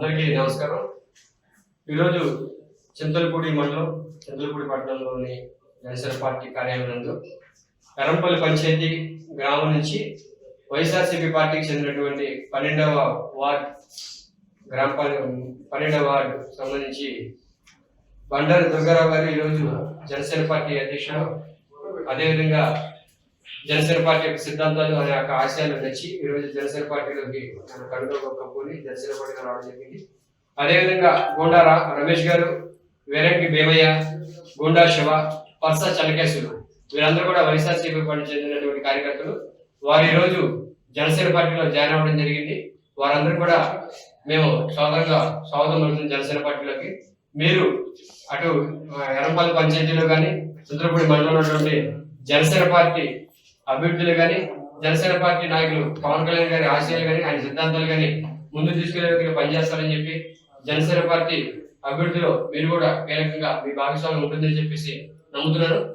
అందరికీ నమస్కారం. ఈరోజు చింతలపూడి మండలం చింతలపూడి పట్టణంలోని జనసేన పార్టీ కార్యాలయం నందు ఎరంపల్లి పంచాయతీ గ్రామం నుంచి వైఎస్ఆర్సీపీ పార్టీకి చెందినటువంటి 12వ వార్డు గ్రామ 12వ వార్డు సంబంధించి బండారు దుర్గారావు గారు ఈరోజు జనసేన పార్టీ అధ్యక్షుడు, అదేవిధంగా జనసేన పార్టీ యొక్క సిద్ధాంతాలు అనే యొక్క ఆశయాలు నచ్చి ఈరోజు జనసేన పార్టీలోకి కనుగొని జనసేన పార్టీలో రావడం జరిగింది. అదేవిధంగా గోండా రమేష్ గారు, వేరంకి భీమయ్య, గోండా శివ, పర్స చలకేశ్వరు వీరందరూ కూడా వైఎస్ఆర్సీపీ పార్టీ చెందినటువంటి కార్యకర్తలు. వారు ఈరోజు జనసేన పార్టీలో జాయిన్ అవ్వడం జరిగింది. వారందరూ కూడా మేము స్వాగతంగా స్వాగతం పడుతుంది జనసేన పార్టీలోకి. మీరు అటు ఎరంపల్లి పంచాయతీలో కానీ చింతలపూడి మండలంలో ఉన్నటువంటి జనసేన పార్టీ అభివృద్ధులు కానీ జనసేన పార్టీ నాయకులు పవన్ కళ్యాణ్ గారి ఆశయాలు కానీ ఆయన సిద్ధాంతాలు కానీ ముందు తీసుకెళ్లే విధంగా పనిచేస్తారని చెప్పి జనసేన పార్టీ అభివృద్ధిలో మీరు కూడా కీలకంగా మీ భాగస్వామ్యం ఉంటుందని చెప్పేసి నమ్ముతున్నాను.